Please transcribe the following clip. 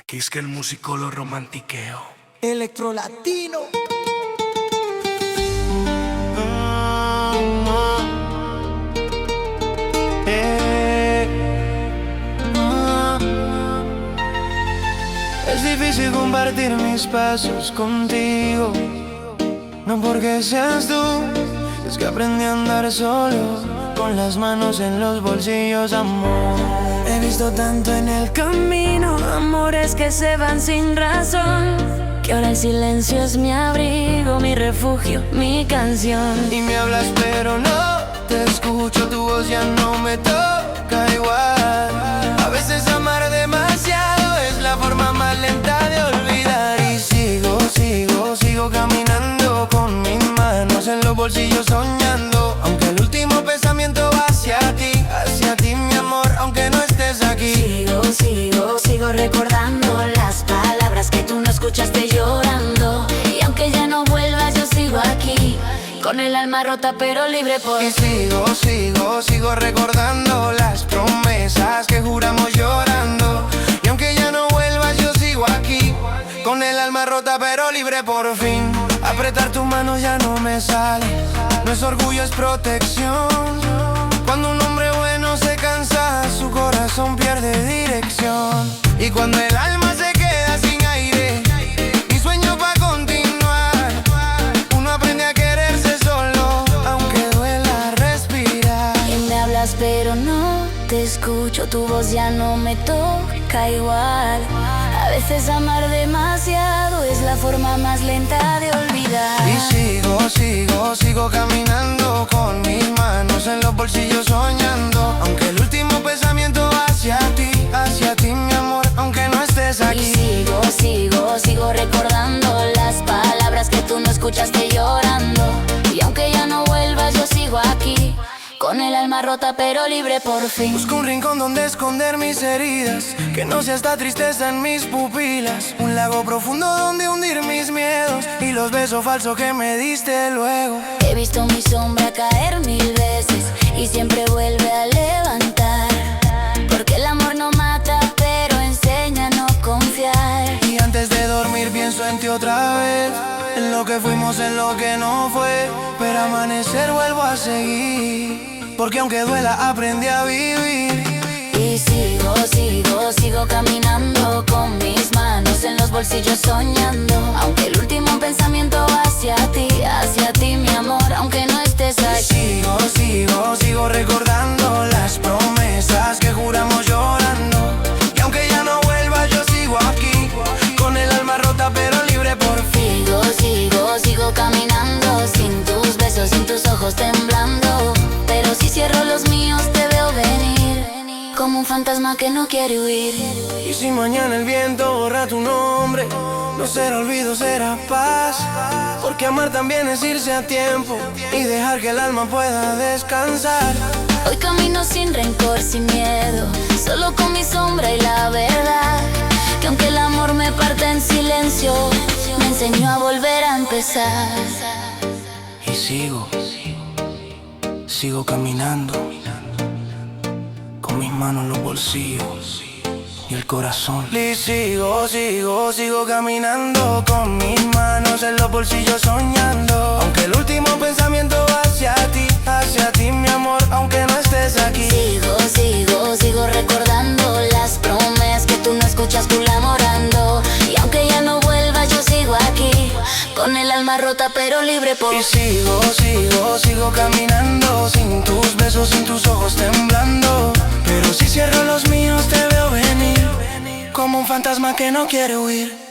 Que es que el músico lo romantiqueo. Electro latino. Es difícil compartir mis pasos contigo, no porque seas tú, es que aprendí a andar solo, con las manos en los bolsillos, amor. He visto tanto en el camino, amores que se van sin razón, que ahora el silencio es mi abrigo, mi refugio, mi canción. Y me hablas pero no te escucho, tu voz ya no me toca igual. A veces amar demasiado es la forma más lenta de olvidar. Y sigo caminando con mis manos en los bolsillos soñando, aunque el último pensamiento va hacia ti mi amor, aunque no estés aquí. Sigo recordando las palabras que tú no escuchaste llorando. Y aunque ya no vuelvas yo sigo aquí, con el alma rota pero libre por Y sigo recordando las promesas que juramos llorando. Y aunque ya no vuelvas yo sigo aquí, con el alma rota pero libre por fin. Apretar tu mano ya no me sale, no es orgullo, es protección. Cuando un hombre bueno se cansa, su corazón pierde dirección. Y cuando el alma se queda sin aire, mi sueño va a continuar. Uno aprende a quererse solo, aunque duela respirar. Y me hablas pero no te escucho, tu voz ya no me toca igual. A veces amar demasiado es la forma más lenta de olvidar. Y sigo caminando con mis manos en los bolsillos soñando, aunque el último pensamiento va hacia ti mi amor, aunque no estés aquí. Y sigo recordando las palabras que tú no escuchaste llorando. Y aunque ya no vuelvas yo sigo aquí, con el alma rota pero libre por fin. Busco un rincón donde esconder mis heridas, que no sea esta tristeza en mis pupilas. Un lago profundo donde hundir mis miedos y los besos falsos que me diste luego. He visto mi sombra caer 1000 veces y siempre vuelve a levantar, porque el amor no mata pero enseña a no confiar. Y antes de dormir pienso en ti otra vez, en lo que fuimos, en lo que no fue, pero amanecer vuelvo a seguir, porque aunque duela aprendí a vivir. Y sigo caminando con mis manos en los bolsillos soñando, aunque el último pensamiento va hacia ti mi amor, aunque no estés aquí. Sigo recordando las promesas que juramos llorando. Y aunque ya no vuelvas yo sigo aquí, con el alma rota pero libre por fin. Sigo caminando sin tus besos, sin tus ojos temblando, pero si cierro los míos te veo venir, como un fantasma que no quiere huir. Y si mañana el viento borra tu nombre, no será olvido, será paz, porque amar también es irse a tiempo y dejar que el alma pueda descansar. Hoy camino sin rencor, sin miedo, solo con mi sombra y la verdad, que aunque el amor me parte en silencio, me enseñó a volver a empezar. Y sigo caminando con mis manos en los bolsillos y el corazón. Y sigo caminando con mis manos en los bolsillos soñando, aunque el último pensamiento va hacia ti mi amor, aunque no estés aquí. Sigo recordando las promesas que tú no escuchas, tú enamorando. Y aunque ya no vuelvas yo sigo aquí, con el alma rota pero libre por Y sigo caminando sin tus besos, sin tus ojos temblando, pero si cierro los míos te veo venir, como un fantasma que no quiere huir.